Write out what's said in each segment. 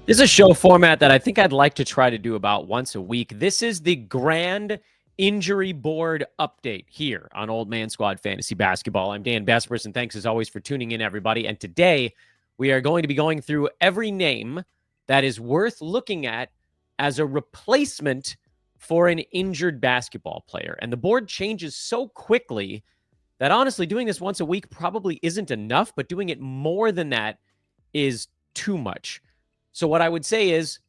This is a show format that I think I'd like to try to do about once a week. This is the grand injury board update here on Old Man Squad Fantasy Basketball. I'm Dan Bespers, and thanks as always for tuning in, everybody. And today we are going to be going through every name that is worth looking at as a replacement for an injured basketball player. And the board changes so quickly that honestly, doing this once a week probably isn't enough, but doing it more than that is too much. So what I would say is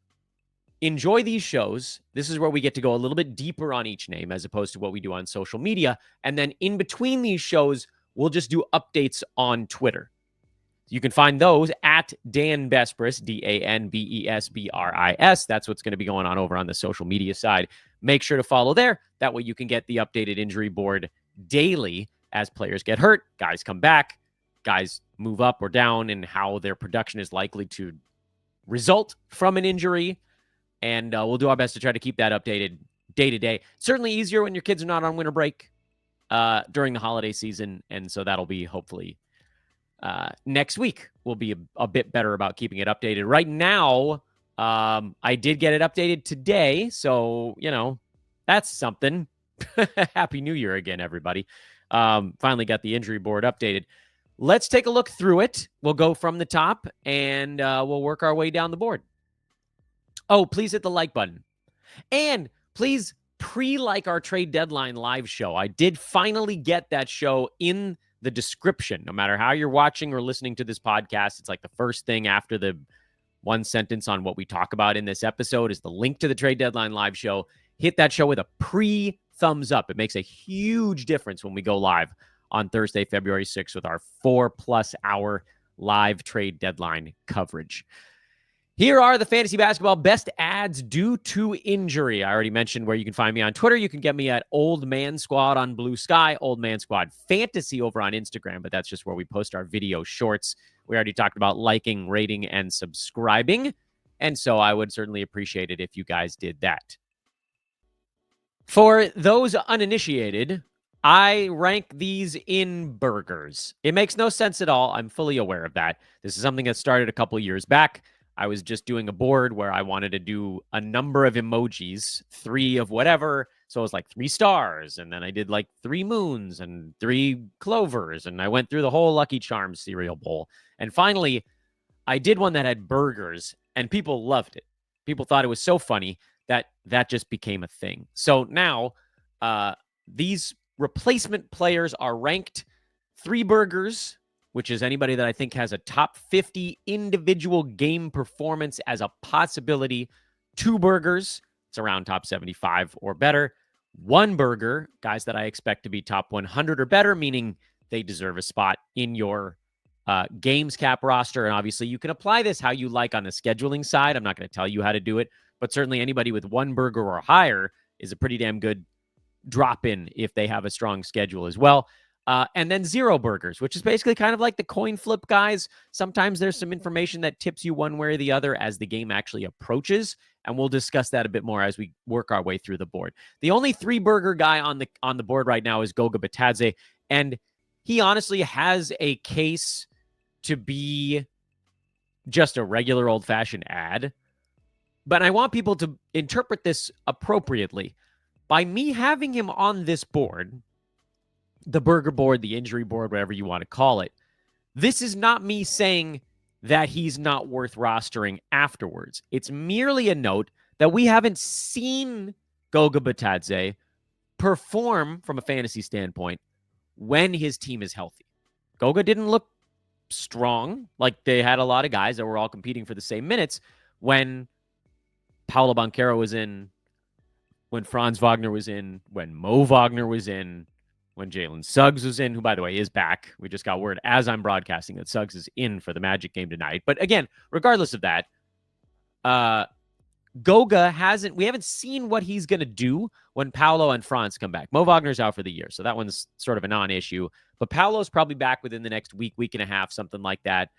enjoy these shows. This is where we get to go a little bit deeper on each name as opposed to what we do on social media. And then in between these shows, we'll just do updates on Twitter. You can find those at Dan Bespris, DanBesbris. That's what's going to be going on over on the social media side. Make sure to follow there. That way you can get the updated injury board daily as players get hurt, guys come back, guys move up or down, and how their production is likely to result from an injury. And we'll do our best to try to keep that updated day to day. Certainly easier when your kids are not on winter break during the holiday season. And so that'll be hopefully next week. We'll be a bit better about keeping it updated. Right now, I did get it updated today. So, that's something. Happy New Year again, everybody. Finally got the injury board updated. Let's take a look through it. We'll go from the top, and we'll work our way down the board. Oh, please hit the like button. And please pre-like our trade deadline live show. I did finally get that show in the description. No matter how you're watching or listening to this podcast, it's like the first thing after the one sentence on what we talk about in this episode is the link to the trade deadline live show. Hit that show with a pre-thumbs up. It makes a huge difference when we go live on Thursday, February 6th with our 4+ hour live trade deadline coverage. Here are the fantasy basketball best ads due to injury. I already mentioned where you can find me on Twitter. You can get me at Old Man Squad on Blue Sky, Old Man Squad Fantasy over on Instagram, but that's just where we post our video shorts. We already talked about liking, rating, and subscribing, and so I would certainly appreciate it if you guys did that. For those uninitiated, I rank these in burgers. It makes no sense at all. I'm fully aware of that. This is something that started a couple years back. I was just doing a board where I wanted to do a number of emojis, 3 of whatever. So it was like 3 stars. And then I did like 3 moons and 3 clovers. And I went through the whole Lucky Charms cereal bowl. And finally, I did one that had burgers and people loved it. People thought it was so funny that that just became a thing. So now these replacement players are ranked 3 burgers, which is anybody that I think has a top 50 individual game performance as a possibility. 2 burgers, it's around top 75 or better. 1 burger, guys that I expect to be top 100 or better, meaning they deserve a spot in your games cap roster. And obviously you can apply this how you like on the scheduling side. I'm not going to tell you how to do it, but certainly anybody with 1 burger or higher is a pretty damn good drop in if they have a strong schedule as well. And then 0 burgers, which is basically kind of like the coin flip guys. Sometimes there's some information that tips you one way or the other as the game actually approaches. And we'll discuss that a bit more as we work our way through the board. The only 3 burger guy on the board right now is Goga Bitadze. And he honestly has a case to be just a regular old fashioned ad. But I want people to interpret this appropriately. By me having him on this board, the burger board, the injury board, whatever you want to call it, this is not me saying that he's not worth rostering afterwards. It's merely a note that we haven't seen Goga Bitadze perform from a fantasy standpoint when his team is healthy. Goga didn't look strong. Like they had a lot of guys that were all competing for the same minutes when Paolo Banchero was in, when Franz Wagner was in, when Mo Wagner was in, when Jalen Suggs was in, who, by the way, is back. We just got word as I'm broadcasting that Suggs is in for the Magic game tonight. But again, regardless of that, Goga we haven't seen what he's going to do when Paolo and Franz come back. Mo Wagner's out for the year, so that one's sort of a non-issue. But Paolo's probably back within the next week and a half, something like that.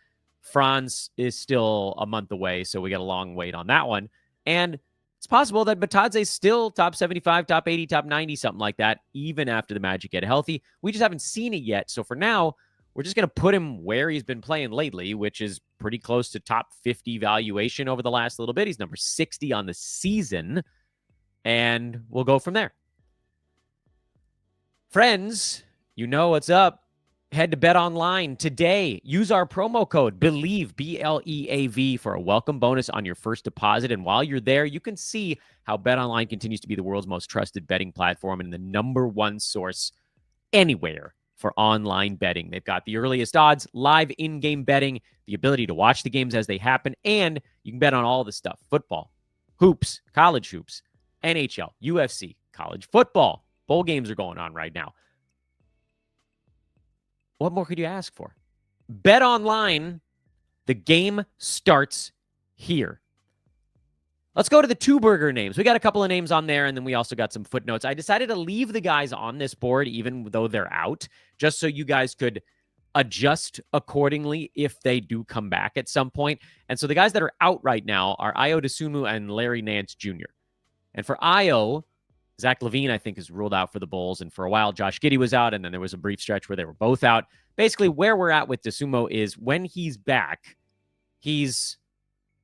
Franz is still a month away, so we got a long wait on that one. And it's possible that Bitadze's still top 75, top 80, top 90, something like that, even after the Magic get healthy. We just haven't seen it yet. So for now, we're just going to put him where he's been playing lately, which is pretty close to top 50 valuation over the last little bit. He's number 60 on the season, and we'll go from there. Friends, you know what's up. Head to Bet Online today. Use our promo code BELIEVE, BLEAV, for a welcome bonus on your first deposit. And while you're there, you can see how Bet Online continues to be the world's most trusted betting platform and the number one source anywhere for online betting. They've got the earliest odds, live in-game betting, the ability to watch the games as they happen, and you can bet on all the stuff: football, hoops, college hoops, NHL, UFC, college football. Bowl games are going on right now. What more could you ask for? Bet Online, the game starts here. Let's go to the two burger names. We got a couple of names on there, and then we also got some footnotes. I decided to leave the guys on this board, even though they're out, just so you guys could adjust accordingly if they do come back at some point. And so the guys that are out right now are Io DeSumo and Larry Nance Jr. And for Io, Zach Levine, I think, is ruled out for the Bulls. And for a while, Josh Giddey was out, and then there was a brief stretch where they were both out. Basically, where we're at with DeSumo is when he's back, he's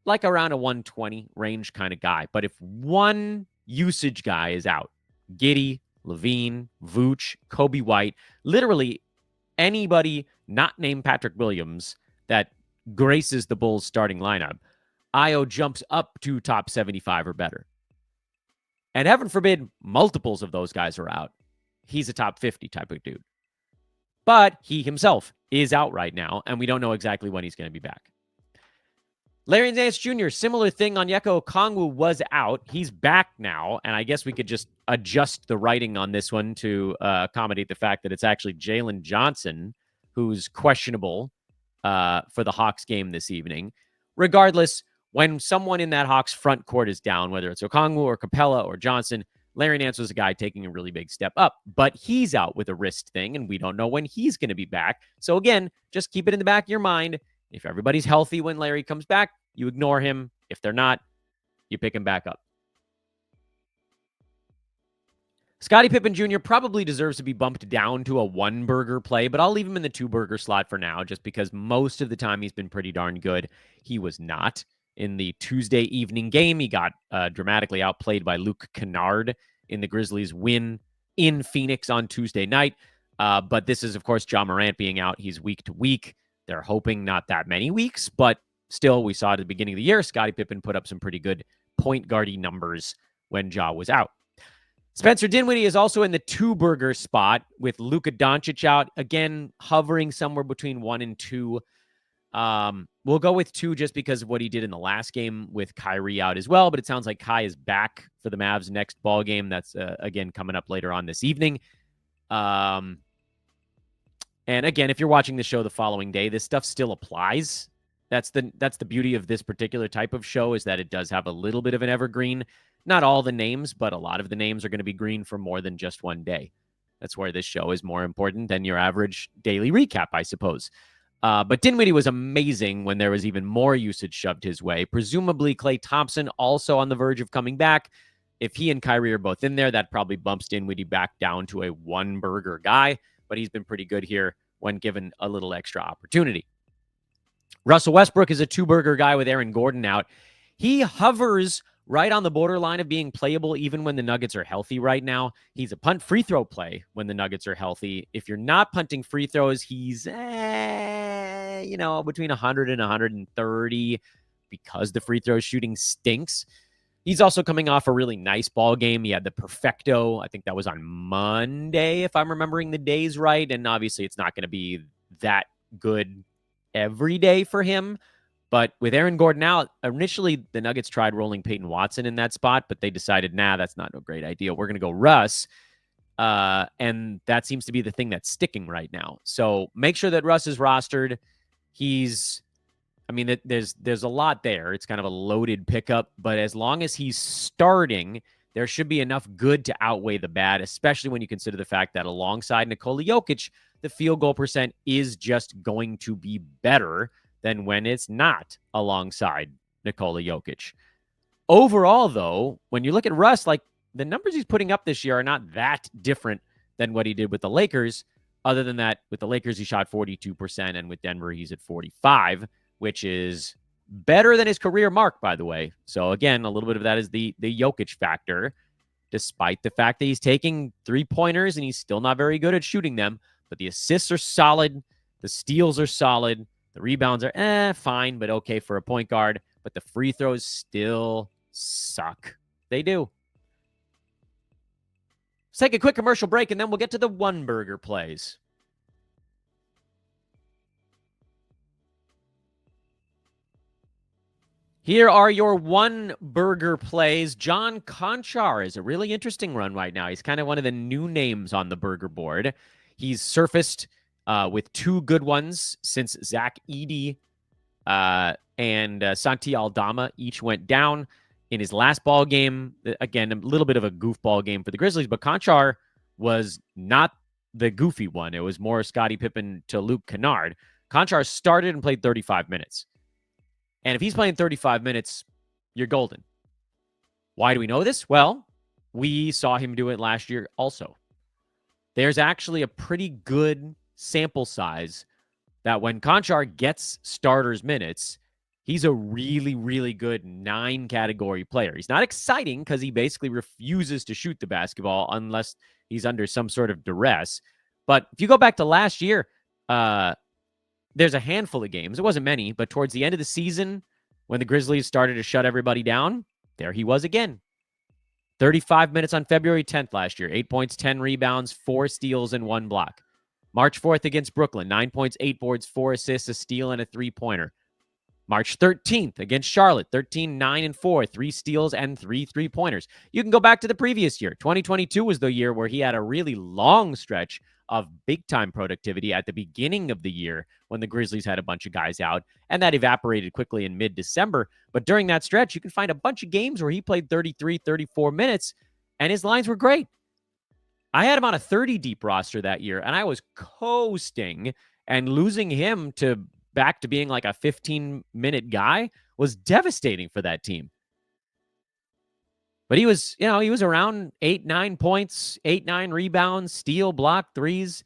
like around a 120 range kind of guy. But if one usage guy is out, Giddey, Levine, Vooch, Kobe White, literally anybody not named Patrick Williams that graces the Bulls starting lineup, Io jumps up to top 75 or better. And heaven forbid, multiples of those guys are out. He's a top 50 type of dude. But he himself is out right now, and we don't know exactly when he's going to be back. Larry Nance Jr., similar thing. Onyeka Okongwu was out. He's back now, and I guess we could just adjust the writing on this one to accommodate the fact that it's actually Jalen Johnson who's questionable for the Hawks game this evening. Regardless, when someone in that Hawks front court is down, whether it's Okongwu or Capella or Johnson, Larry Nance was a guy taking a really big step up. But he's out with a wrist thing, and we don't know when he's going to be back. So again, just keep it in the back of your mind. If everybody's healthy when Larry comes back, you ignore him. If they're not, you pick him back up. Scottie Pippen Jr. probably deserves to be bumped down to a one-burger play, but I'll leave him in the two-burger slot for now, just because most of the time he's been pretty darn good. He was not. In the Tuesday evening game, he got dramatically outplayed by Luke Kennard in the Grizzlies' win in Phoenix on Tuesday night. But this is, of course, Ja Morant being out. He's week to week. They're hoping not that many weeks, but still, we saw at the beginning of the year, Scottie Pippen put up some pretty good point guardy numbers when Ja was out. Spencer Dinwiddie is also in the two-burger spot with Luka Doncic out. Again, hovering somewhere between 1 and 2. We'll go with 2 just because of what he did in the last game with Kyrie out as well, but it sounds like Kai is back for the Mavs' next ball game. That's, again, coming up later on this evening. And again, if you're watching the show the following day, this stuff still applies. That's the beauty of this particular type of show, is that it does have a little bit of an evergreen. Not all the names, but a lot of the names are going to be green for more than just one day. That's where this show is more important than your average daily recap, I suppose. But Dinwiddie was amazing when there was even more usage shoved his way. Presumably Klay Thompson also on the verge of coming back. If he and Kyrie are both in there, that probably bumps Dinwiddie back down to a one-burger guy, but he's been pretty good here when given a little extra opportunity. Russell Westbrook is a two-burger guy with Aaron Gordon out. He hovers right on the borderline of being playable even when the Nuggets are healthy right now. He's a punt free throw play when the Nuggets are healthy. If you're not punting free throws, he's, between 100 and 130 because the free throw shooting stinks. He's also coming off a really nice ball game. He had the perfecto. I think that was on Monday, if I'm remembering the days right. And obviously it's not going to be that good every day for him. But with Aaron Gordon out, initially the Nuggets tried rolling Peyton Watson in that spot, but they decided, that's not a great idea. We're going to go Russ. And that seems to be the thing that's sticking right now. So make sure that Russ is rostered. There's a lot there. It's kind of a loaded pickup, but as long as he's starting, there should be enough good to outweigh the bad, especially when you consider the fact that alongside Nikola Jokic, the field goal percent is just going to be better than when it's not alongside Nikola Jokic. Overall, though, when you look at Russ, like the numbers he's putting up this year are not that different than what he did with the Lakers. Other than that, with the Lakers, he shot 42%, and with Denver, he's at 45, which is better than his career mark, by the way. So again, a little bit of that is the Jokic factor, despite the fact that he's taking 3-pointers and he's still not very good at shooting them. But the assists are solid, the steals are solid, the rebounds are fine, but okay for a point guard. But the free throws still suck. They do. Let's take a quick commercial break, and then we'll get to the one burger plays. Here are your one burger plays. John Conchar is a really interesting run right now. He's kind of one of the new names on the burger board. He's surfaced with 2 good ones since Zach Edey and Santi Aldama each went down in his last ball game. Again, a little bit of a goofball game for the Grizzlies, but Conchar was not the goofy one. It was more Scottie Pippen to Luke Kennard. Conchar started and played 35 minutes. And if he's playing 35 minutes, you're golden. Why do we know this? Well, we saw him do it last year also. There's actually a pretty good sample size that when Conchar gets starters minutes, he's a really, really good 9-category player. He's not exciting because he basically refuses to shoot the basketball unless he's under some sort of duress. But if you go back to last year, there's a handful of games. It wasn't many, but towards the end of the season, when the Grizzlies started to shut everybody down, there he was again. 35 minutes on February 10th last year. 8 points, 10 rebounds, 4 steals, and 1 block. March 4th against Brooklyn. 9 points, 8 boards, 4 assists, a steal, and a 3-pointer. March 13th against Charlotte. 13, 9, and 4. 3 steals and 3 3-pointers. You can go back to the previous year. 2022 was the year where he had a really long stretch of big-time productivity at the beginning of the year when the Grizzlies had a bunch of guys out, and that evaporated quickly in mid-December. But during that stretch, you can find a bunch of games where he played 33, 34 minutes, and his lines were great. I had him on a 30-deep roster that year, and I was coasting, and losing him back to being like a 15-minute guy was devastating for that team. But he was around 8, 9 points, 8, 9 rebounds, steal, block, threes.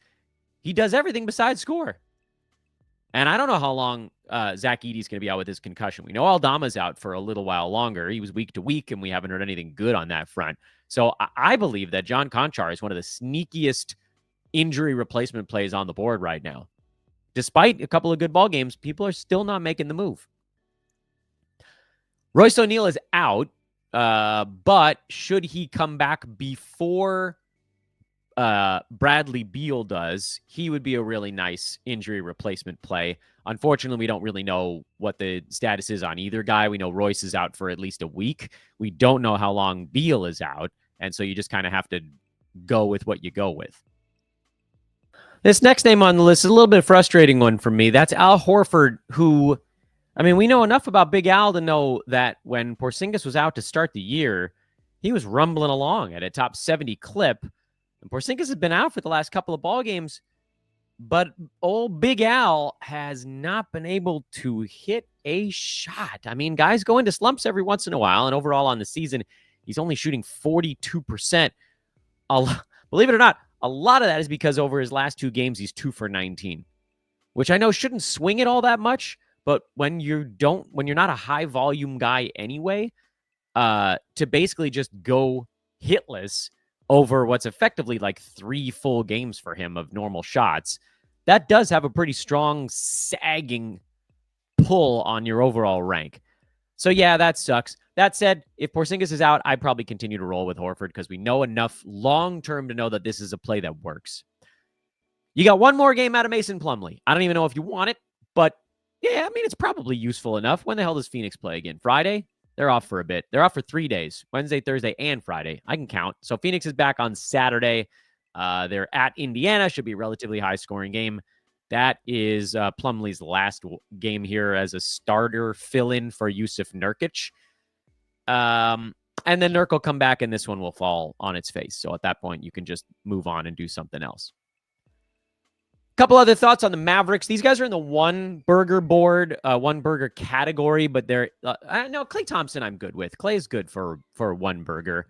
He does everything besides score. And I don't know how long Zach Edey's going to be out with his concussion. We know Aldama's out for a little while longer. He was week to week, and we haven't heard anything good on that front. So I believe that John Conchar is one of the sneakiest injury replacement plays on the board right now. Despite a couple of good ball games, people are still not making the move. Royce O'Neal is out. But should he come back before Bradley Beal does, he would be a really nice injury replacement play. Unfortunately, we don't really know what the status is on either guy. We know Royce is out for at least a week. We don't know how long Beal is out, and so you just kind of have to go with what you go with. This next name on the list is a little bit frustrating one for me. That's Al Horford, who... I mean, we know enough about Big Al to know that when Porzingis was out to start the year, he was rumbling along at a top 70 clip. And Porzingis has been out for the last couple of ball games, but old Big Al has not been able to hit a shot. I mean, guys go into slumps every once in a while, and overall on the season, he's only shooting 42%. Believe it or not, a lot of that is because over his last 2 games, he's 2 for 19, which I know shouldn't swing it all that much. But when you're not a high volume guy anyway, to basically just go hitless over what's effectively like 3 full games for him of normal shots, that does have a pretty strong sagging pull on your overall rank. So yeah, that sucks. That said, if Porzingis is out, I'd probably continue to roll with Horford because we know enough long-term to know that this is a play that works. You got one more game out of Mason Plumlee. I don't even know if you want it, but yeah, I mean, it's probably useful enough. When the hell does Phoenix play again? Friday? They're off for a bit. They're off for 3 days, Wednesday, Thursday, and Friday. I can count. So Phoenix is back on Saturday. They're at Indiana. Should be a relatively high-scoring game. That is Plumlee's last game here as a starter fill-in for Yusuf Nurkic. And then Nurk will come back, and this one will fall on its face. So at that point, you can just move on and do something else. Couple other thoughts on the Mavericks. These guys are in the one burger board, one burger category, but they're no Klay Thompson I'm good with. Klay is good for one burger.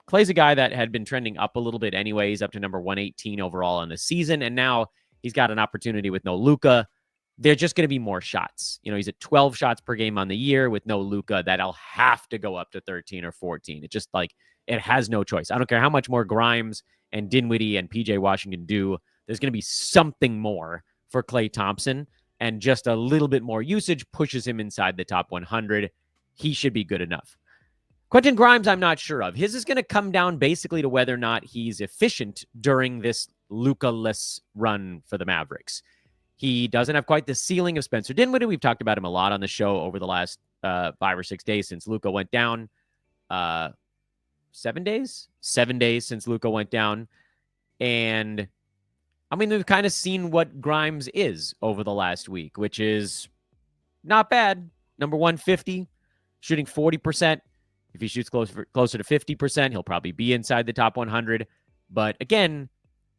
Clay's a guy that had been trending up a little bit anyways, up to number 118 overall in the season. And now he's got an opportunity with no Luka. They're just going to be more shots. He's at 12 shots per game on the year with no Luka. That'll have to go up to 13 or 14. It just it has no choice. I don't care how much more Grimes and Dinwiddie and PJ Washington do. There's going to be something more for Klay Thompson, and just a little bit more usage pushes him inside the top 100. He should be good enough. Quentin Grimes, I'm not sure of. His is going to come down basically to whether or not he's efficient during this Luka-less run for the Mavericks. He doesn't have quite the ceiling of Spencer Dinwiddie. We've talked about him a lot on the show over the last 5 or 6 days since Luka went down. 7 days? 7 days since Luka went down. And I mean, we've kind of seen what Grimes is over the last week, which is not bad. Number 150, shooting 40%. If he shoots closer to 50%, he'll probably be inside the top 100. But again,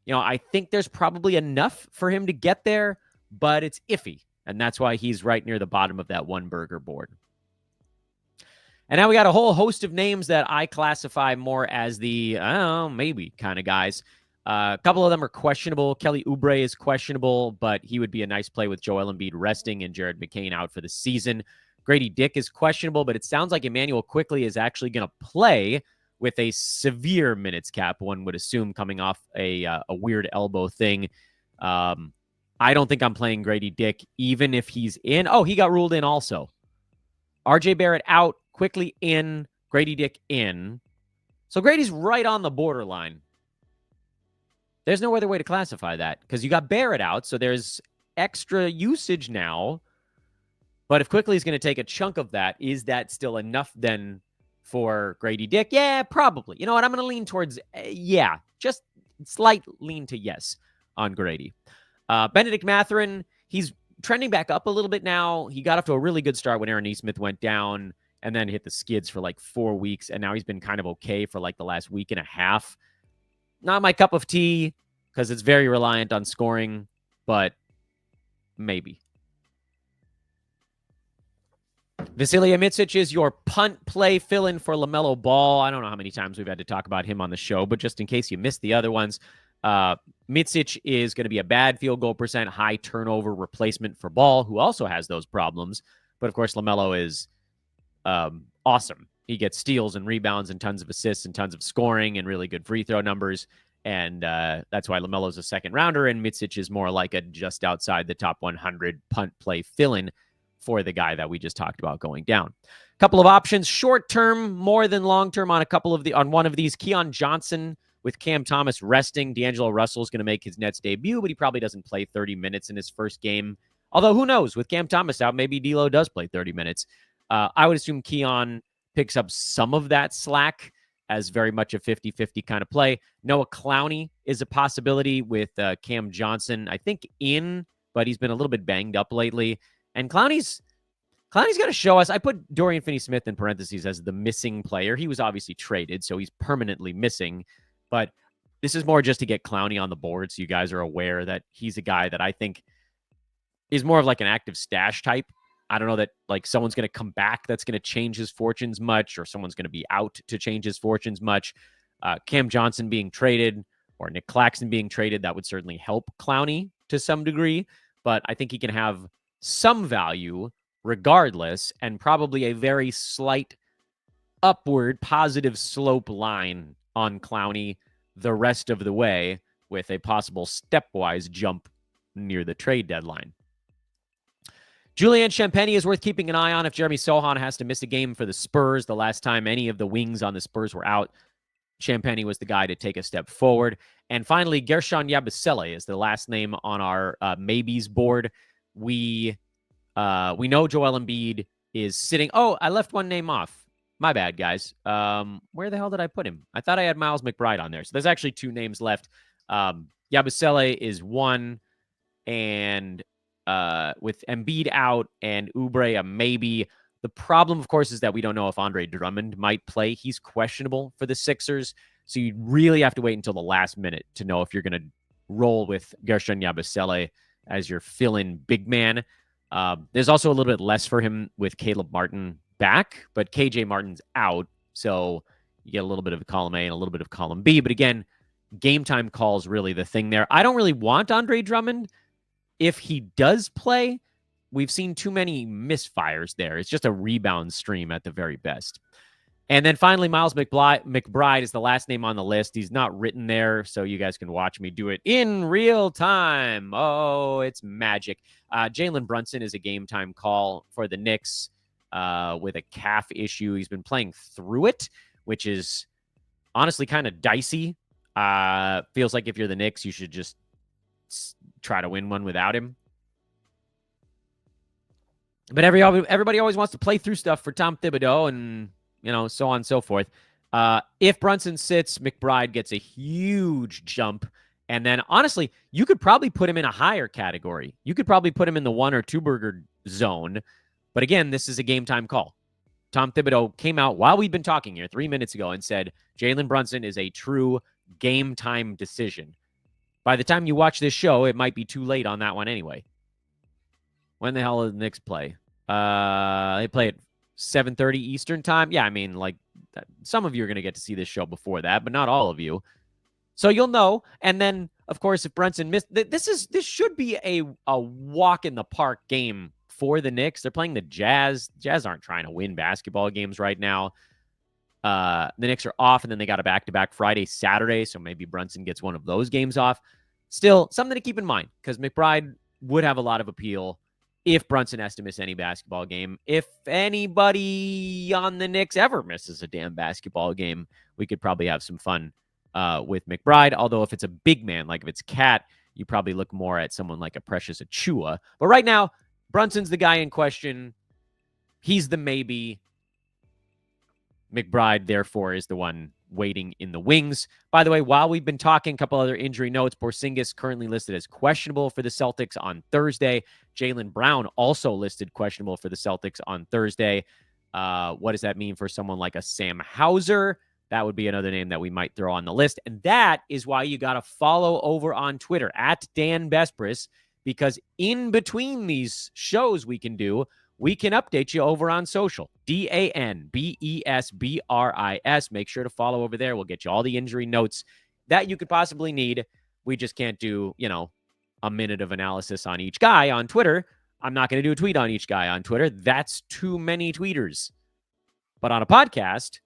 I think there's probably enough for him to get there, but it's iffy. And that's why he's right near the bottom of that one burger board. And now we got a whole host of names that I classify more as the, maybe kind of guys. A couple of them are questionable. Kelly Oubre is questionable, but he would be a nice play with Joel Embiid resting and Jared McCain out for the season. Grady Dick is questionable, but it sounds like Emmanuel Quickley is actually going to play with a severe minutes cap, one would assume, coming off a weird elbow thing. I don't think I'm playing Grady Dick, even if he's in. Oh, he got ruled in also. RJ Barrett out, Quickley in, Grady Dick in. So Grady's right on the borderline. There's no other way to classify that because you got Barrett out, so there's extra usage now. But if Quickley is going to take a chunk of that, is that still enough then for Grady Dick? Yeah, probably. You know what? I'm going to lean towards, just slight lean to yes on Grady. Benedict Mathurin, he's trending back up a little bit now. He got off to a really good start when Aaron Nesmith went down and then hit the skids for like 4 weeks. And now he's been kind of okay for like the last week and a half. Not my cup of tea because it's very reliant on scoring, but maybe. Vasilija Micic is your punt play fill-in for LaMelo Ball. I don't know how many times we've had to talk about him on the show, but just in case you missed the other ones, Micic is going to be a bad field goal percent, high turnover replacement for Ball, who also has those problems. But, of course, LaMelo is awesome. He gets steals and rebounds and tons of assists and tons of scoring and really good free throw numbers. And that's why LaMelo's a second rounder, and Micic is more like a just outside the top 100 punt play fill-in for the guy that we just talked about going down. A couple of options, short-term, more than long-term on one of these. Keon Johnson with Cam Thomas resting. D'Angelo Russell is going to make his Nets debut, but he probably doesn't play 30 minutes in his first game. Although, who knows? With Cam Thomas out, maybe D'Lo does play 30 minutes. I would assume Keon picks up some of that slack as very much a 50-50 kind of play. Noah Clowney is a possibility with Cam Johnson, I think, but he's been a little bit banged up lately. And Clowney's got to show us. I put Dorian Finney-Smith in parentheses as the missing player. He was obviously traded, so he's permanently missing. But this is more just to get Clowney on the board so you guys are aware that he's a guy that I think is more of like an active stash type. I don't know that like someone's going to come back that's going to change his fortunes much, or someone's going to be out to change his fortunes much. Cam Johnson being traded or Nick Claxton being traded, that would certainly help Clowney to some degree. But I think he can have some value regardless, and probably a very slight upward positive slope line on Clowney the rest of the way, with a possible stepwise jump near the trade deadline. Julian Champagny is worth keeping an eye on if Jeremy Sohan has to miss a game for the Spurs. The last time any of the wings on the Spurs were out, Champagny was the guy to take a step forward. And finally, Gershon Yabusele is the last name on our maybes board. We know Joel Embiid is sitting. Oh, I left one name off. My bad, guys. Where the hell did I put him? I thought I had Miles McBride on there. So there's actually 2 names left. Yabusele is 1, and with Embiid out and Oubre a maybe. The problem, of course, is that we don't know if Andre Drummond might play. He's questionable for the Sixers. So you really have to wait until the last minute to know if you're going to roll with Gershon Yabusele as your fill-in big man. There's also a little bit less for him with Caleb Martin back, but KJ Martin's out. So You get a little bit of column A and a little bit of column B. But again, game time calls really the thing there. I don't really want Andre Drummond. If he does play, we've seen too many misfires there. It's just a rebound stream at the very best. And then finally, Miles McBride is the last name on the list. He's not written there, so you guys can watch me do it in real time. Oh, it's magic. Jalen Brunson is a game time call for the Knicks with a calf issue. He's been playing through it, which is honestly kind of dicey. Feels like if you're the Knicks, you should just try to win one without him. But everybody always wants to play through stuff for Tom Thibodeau and so on and so forth. If Brunson sits, McBride gets a huge jump. And then, honestly, you could probably put him in a higher category. You could probably put him in the 1 or 2 burger zone. But again, this is a game time call. Tom Thibodeau came out while we've been talking here 3 minutes ago and said Jalen Brunson is a true game time decision. By the time you watch this show, it might be too late on that one anyway. When the hell did the Knicks play? They play at 7:30 Eastern time. Yeah, I mean, like, some of you are going to get to see this show before that, but not all of you. So you'll know. And then, of course, if Brunson missed, this should be a walk in the park game for the Knicks. They're playing the Jazz. Jazz aren't trying to win basketball games right now. The Knicks are off, and then they got a back-to-back Friday, Saturday, so maybe Brunson gets one of those games off. Still, something to keep in mind, because McBride would have a lot of appeal if Brunson has to miss any basketball game. If anybody on the Knicks ever misses a damn basketball game, we could probably have some fun with McBride. Although if it's a big man, like if it's Cat, you probably look more at someone like a Precious Achua. But right now, Brunson's the guy in question. He's the maybe. McBride, therefore, is the one waiting in the wings. By the way, while we've been talking, a couple other injury notes. Porzingis currently listed as questionable for the Celtics on Thursday. Jaylen Brown also listed questionable for the Celtics on Thursday. What does that mean for someone like a Sam Hauser? That would be another name that we might throw on the list. And that is why you got to follow over on Twitter at Dan Besbris, because in between these shows we can do, we can update you over on social. DANBESBRIS. Make sure to follow over there. We'll get you all the injury notes that you could possibly need. We just can't do, a minute of analysis on each guy on Twitter. I'm not going to do a tweet on each guy on Twitter. That's too many tweeters. But on a podcast,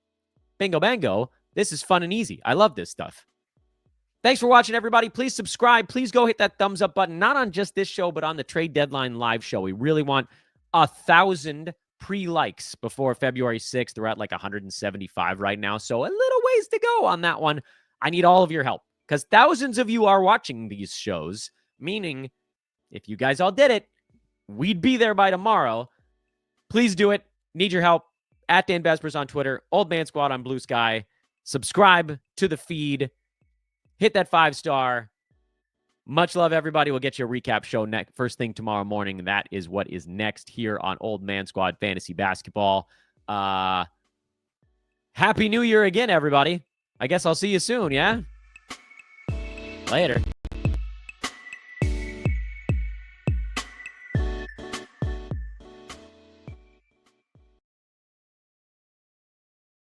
bingo bango, this is fun and easy. I love this stuff. Thanks for watching, everybody. Please subscribe. Please go hit that thumbs up button, not on just this show, but on the Trade Deadline live show. We really want 1,000 pre-likes before February 6th. We're at like 175 right now, so a little ways to go on that one. I need all of your help because thousands of you are watching these shows, meaning if you guys all did it, we'd be there by tomorrow. Please do it. Need your help. At Dan Besbris on Twitter, Old Man Squad on Blue Sky. Subscribe to the feed. Hit that 5-star. Much love, everybody. We'll get you a recap show first thing tomorrow morning. That is what is next here on Old Man Squad Fantasy Basketball. Happy New Year again, everybody. I guess I'll see you soon, yeah? Later.